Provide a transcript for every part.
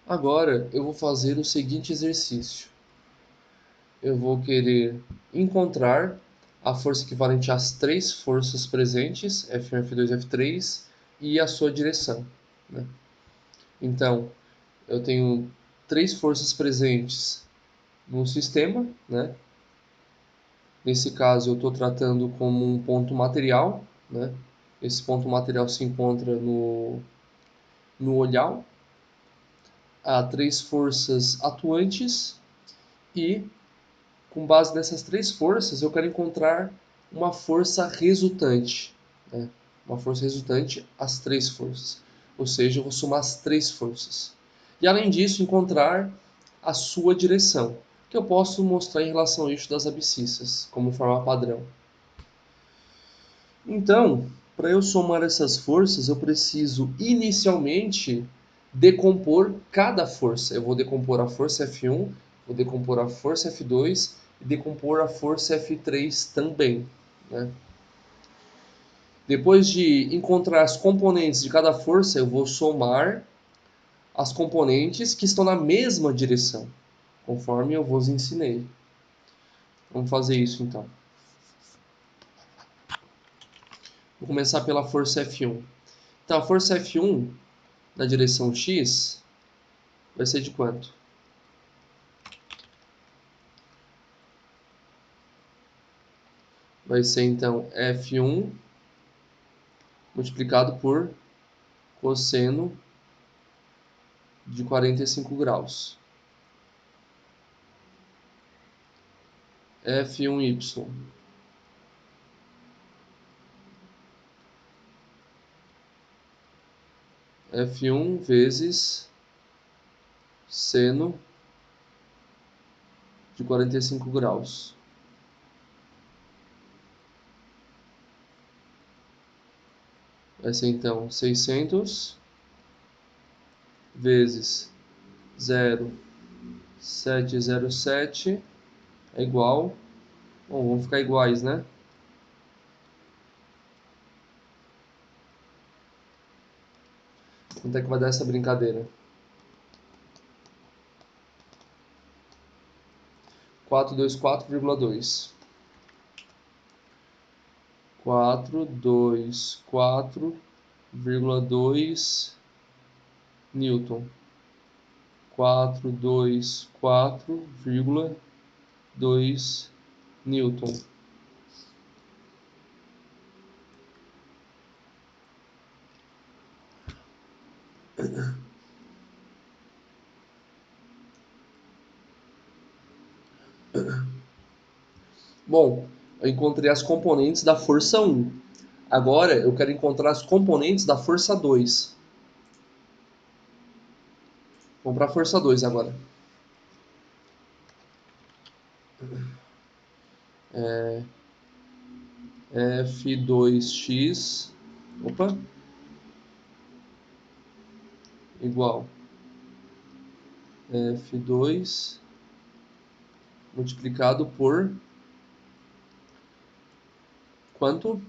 Agora eu vou fazer o seguinte exercício. Eu vou querer encontrar a força equivalente às três forças presentes, F1, F2, F3, e a sua direção, né? Então, eu tenho três forças presentes no sistema, né? Nesse caso, eu estou tratando como um ponto material, né? Esse ponto material se encontra no olhar. Há três forças atuantes e, com base nessas três forças, eu quero encontrar uma força resultante, né? Uma força resultante às três forças. Ou seja, eu vou somar as três forças. E, além disso, encontrar a sua direção, que eu posso mostrar em relação ao eixo das abscissas, como forma padrão. Então, para eu somar essas forças, eu preciso inicialmente decompor cada força. Eu vou decompor a força F1, vou decompor a força F2 e decompor a força F3 também, né? Depois de encontrar as componentes de cada força, eu vou somar as componentes que estão na mesma direção, conforme eu vos ensinei. Vamos fazer isso então. Vou começar pela força F1. Então, a força F1 na direção X vai ser de quanto? Vai ser então F1 multiplicado por cosseno de 45 graus. F1y. F1 vezes seno de 45 graus. Vai ser então 600 vezes 0,707 é igual. Bom, vão ficar iguais, né? Quanto é que vai dar essa brincadeira? 424,2. 424,2 Newton. 424,2 Newton. Bom, eu encontrei as componentes da força 1. Agora eu quero encontrar as componentes da força 2. Vamos para a força 2 agora. F2x igual F2 multiplicado por quanto?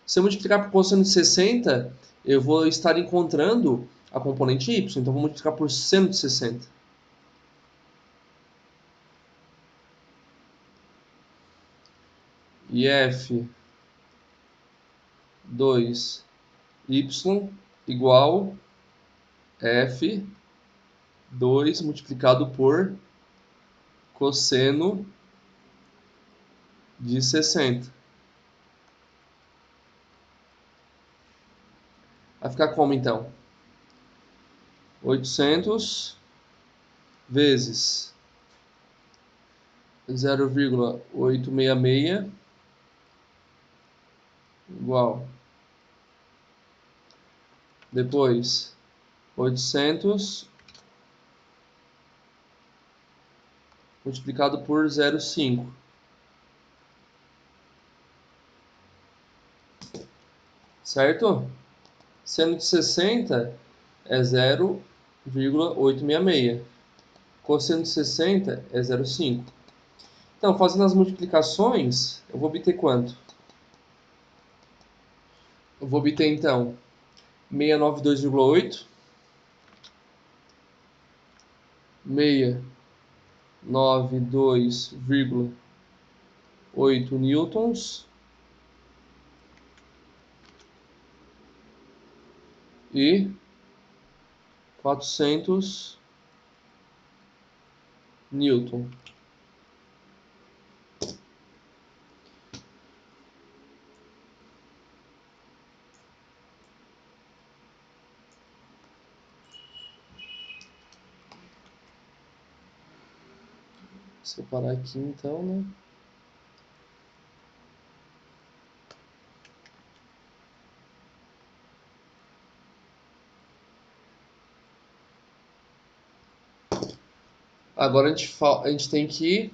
Se eu multiplicar por cosseno de 60, eu vou estar encontrando a componente y. Então, vou multiplicar por seno de 60. E F2y igual F2 multiplicado por cosseno de 60. Vai ficar como então? 800 vezes 0,866 igual. Depois, 800 multiplicado por 0,5. Certo? Seno de 60 é 0,866. Cosseno de 60 é 0,5. Então, fazendo as multiplicações, eu vou obter quanto? Eu vou obter, então, 692,8 692,8 newtons e 400 newton. Separar aqui então, né? Agora a gente tem que...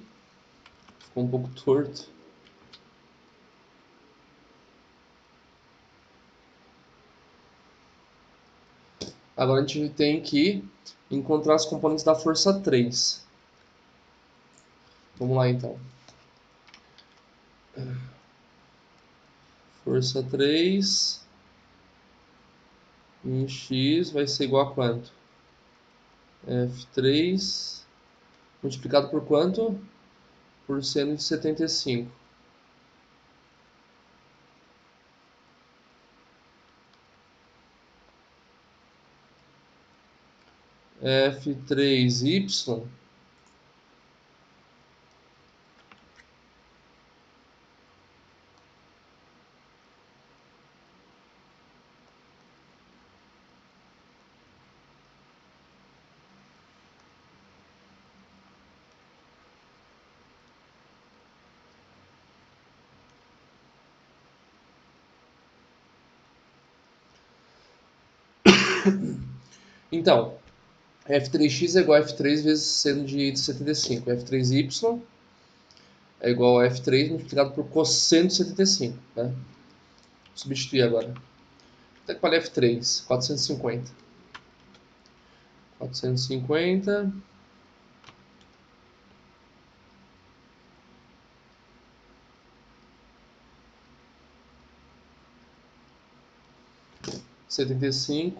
Ficou um pouco torto. Agora a gente tem que encontrar os componentes da força 3. Vamos lá então. Força 3 em x vai ser igual a quanto? F3 multiplicado por quanto? Por seno de 75. F3y Então, F3x é igual a F3 vezes seno de 75. F3y é igual a F3 multiplicado por cosseno de 75. Né? Substituir agora. Até que vale F3? 450. 450.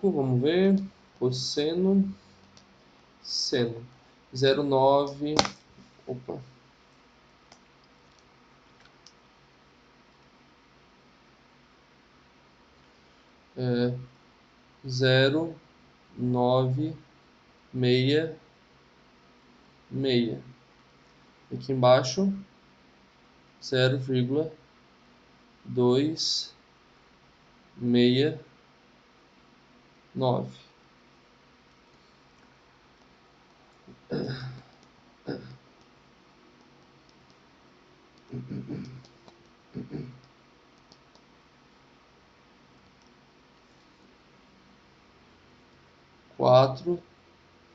Vamos ver. Cosseno. Seno. 0,9. Opa. 0,966. Aqui embaixo, 0,269. Quatro,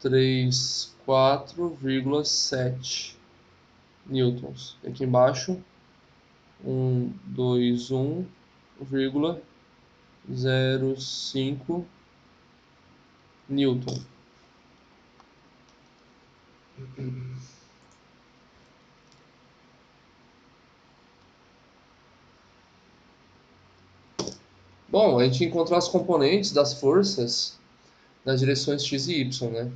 4,7 newtons. Aqui embaixo, 121,05 newton. Bom, a gente encontrou as componentes das forças nas direções x e y, né?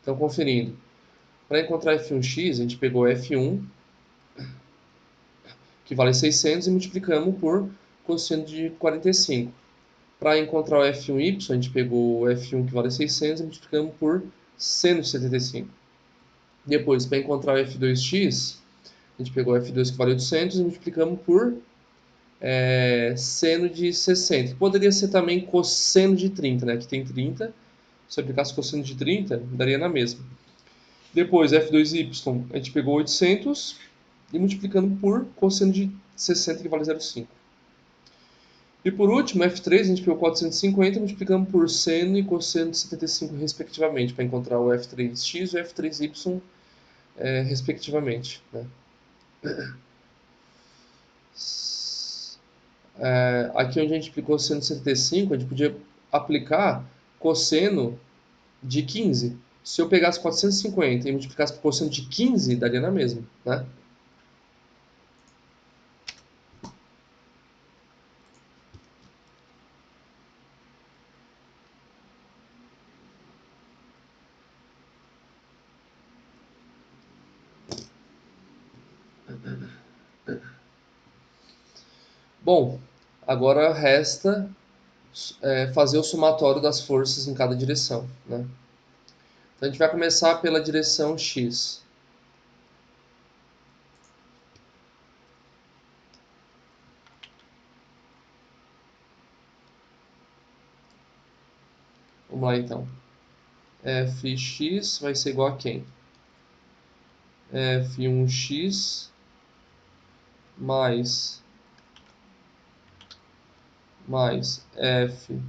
Então, conferindo. Para encontrar F1x, a gente pegou F1, que vale 600, e multiplicamos por cosseno de 45. Para encontrar o F1y, a gente pegou o F1 que vale 600 e multiplicamos por seno de 75. Depois, para encontrar o F2x, a gente pegou o F2 que vale 800 e multiplicamos por seno de 60. Poderia ser também cosseno de 30, né? Que tem 30. Se eu aplicasse cosseno de 30, daria na mesma. Depois, F2y, a gente pegou 800 e multiplicando por cosseno de 60, que vale 0,5. E por último, F3, a gente pegou 450 e multiplicamos por seno e cosseno de 75, respectivamente, para encontrar o F3x e o F3y, respectivamente. Né? Aqui onde a gente aplicou seno de 75, a gente podia aplicar cosseno de 15. Se eu pegasse 450 e multiplicasse por cosseno de 15, daria na mesma. Né? Bom, agora resta fazer o somatório das forças em cada direção, né? Então a gente vai começar pela direção X. Vamos lá então. Fx vai ser igual a quem? F1x mais F2x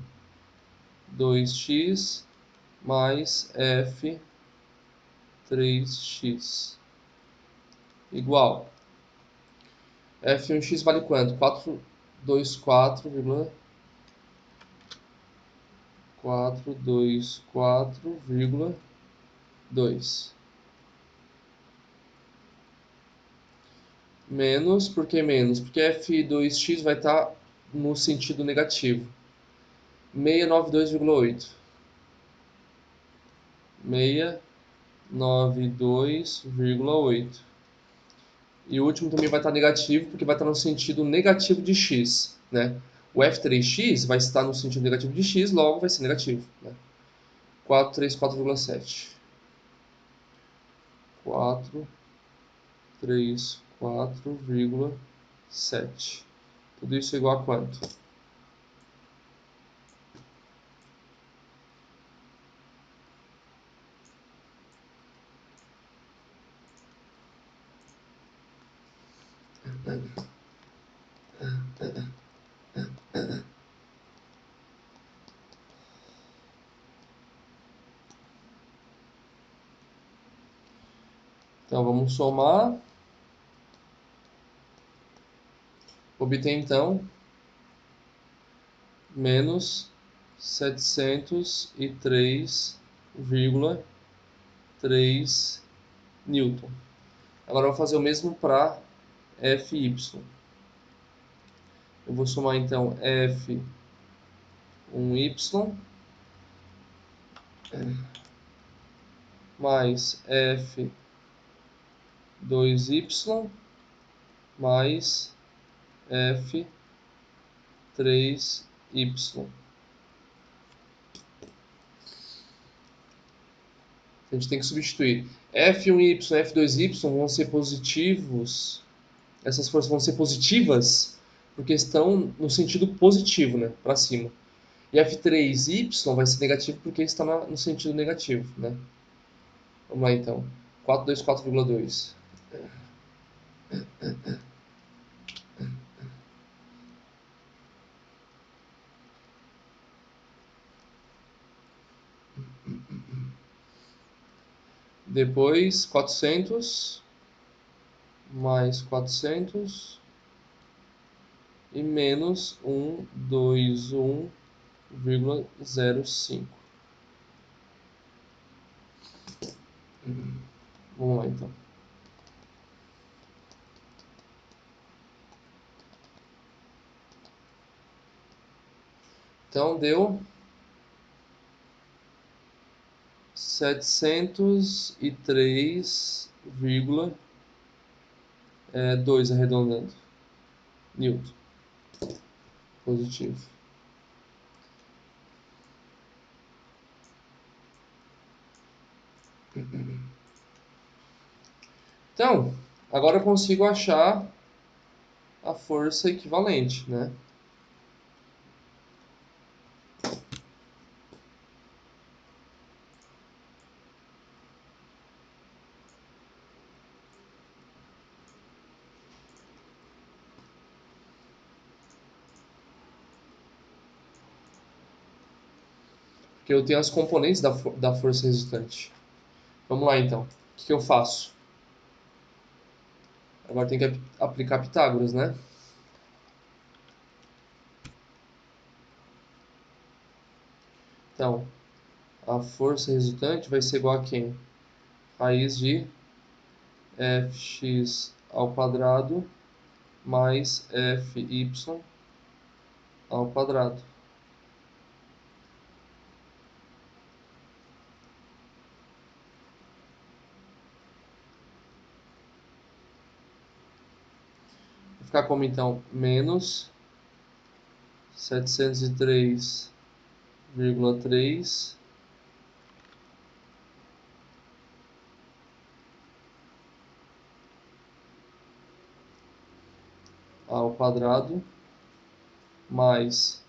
mais F3x igual. F1x vale quanto? 424,424,2. Menos, por que menos? Porque F2x vai estar no sentido negativo. 692,8. 692,8. E o último também vai estar negativo, porque vai estar no sentido negativo de x, né? O F3x vai estar no sentido negativo de x, logo vai ser negativo, né? 434,7. 434,7. Tudo isso é igual a quanto? Então vamos somar. Obter então menos 703,3 newton. Agora eu vou fazer o mesmo para Fy. Eu vou somar então F1y mais F2y mais F3y. A gente tem que substituir. F1y e F2y vão ser positivos. Essas forças vão ser positivas porque estão no sentido positivo, né? Para cima. E F3y vai ser negativo porque está no sentido negativo, né? Vamos lá então. 424,2. Depois 400 mais 400 e menos 121,05. Vamos lá então. Então deu 703,2 arredondando. Newton. Positivo. Então, agora eu consigo achar a força equivalente, né? Porque eu tenho as componentes da força resultante. Vamos lá então. O que eu faço? Agora tem que aplicar Pitágoras, né? Então, a força resultante vai ser igual a quem? Raiz de fx ao quadrado mais fy ao quadrado. Vai ficar como então? Menos 703,3 ao quadrado mais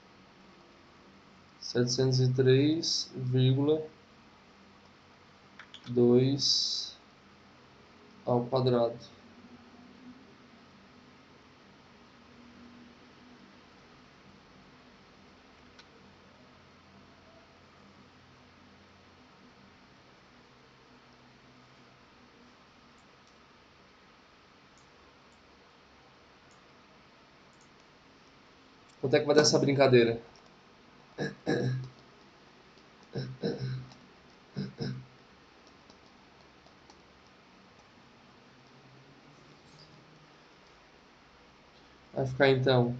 703,2 ao quadrado. Quanto é que vai dar essa brincadeira? Vai ficar então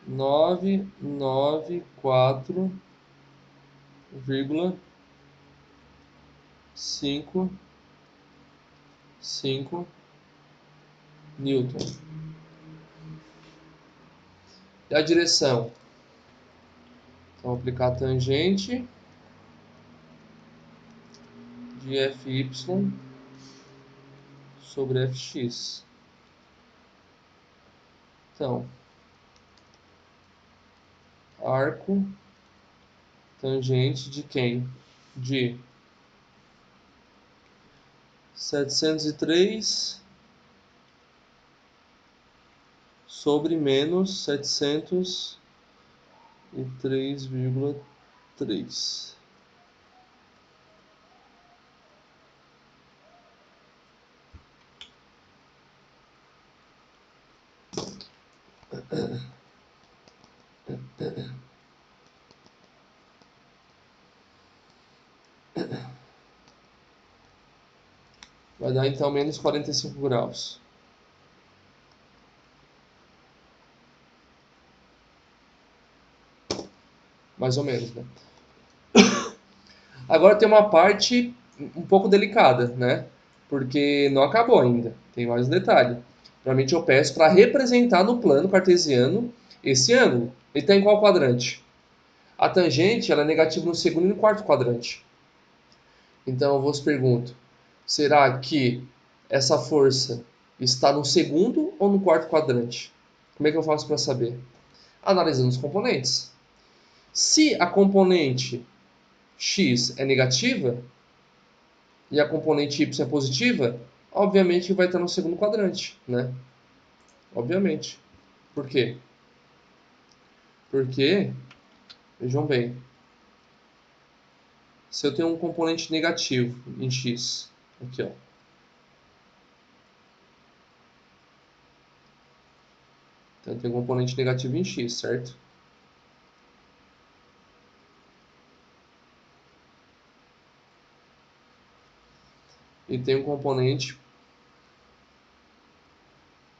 994,55 Newton. E a direção? Então, aplicar a tangente de Fy sobre Fx. Então, arco tangente de quem? De 703 sobre menos 703,3. Vai dar então menos 45 graus. Mais ou menos, né? Agora tem uma parte um pouco delicada, né? Porque não acabou ainda. Tem mais um detalhe. Normalmente eu peço para representar no plano cartesiano esse ângulo. Ele está em qual quadrante? A tangente ela é negativa no segundo e no quarto quadrante. Então eu vos pergunto, será que essa força está no segundo ou no quarto quadrante? Como é que eu faço para saber? Analisando os componentes. Se a componente x é negativa e a componente y é positiva, obviamente vai estar no segundo quadrante, né? Obviamente. Por quê? Porque, vejam bem, se eu tenho um componente negativo em x, aqui ó, então eu tenho um componente negativo em x, certo? E tem um componente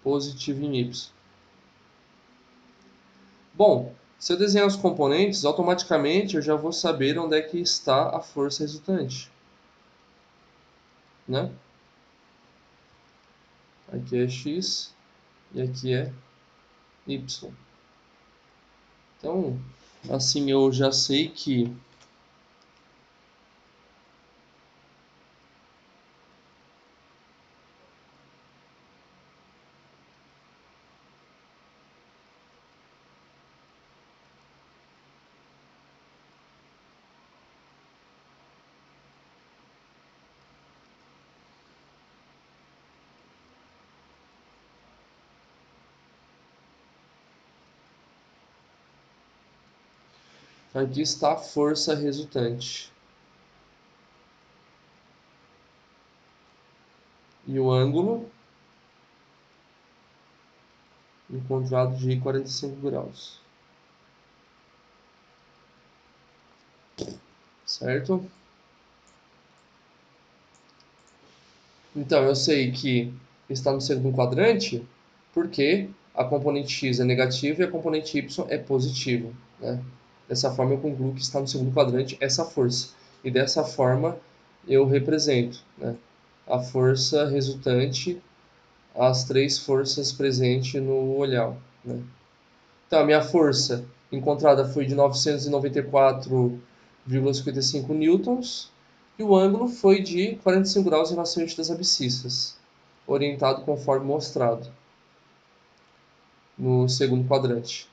positivo em y. Bom, se eu desenhar os componentes, automaticamente eu já vou saber onde é que está a força resultante, né? Aqui é x e aqui é y. Então, assim eu já sei que aqui está a força resultante. E o ângulo encontrado de 45 graus. Certo? Então, eu sei que está no segundo quadrante porque a componente x é negativa e a componente y é positiva, né? Dessa forma, eu concluo que está no segundo quadrante essa força. E dessa forma, eu represento, né, a força resultante, as três forças presentes no olhar, né? Então, a minha força encontrada foi de 994,55 newtons e o ângulo foi de 45 graus em relação ao eixo das abscissas, orientado conforme mostrado no segundo quadrante.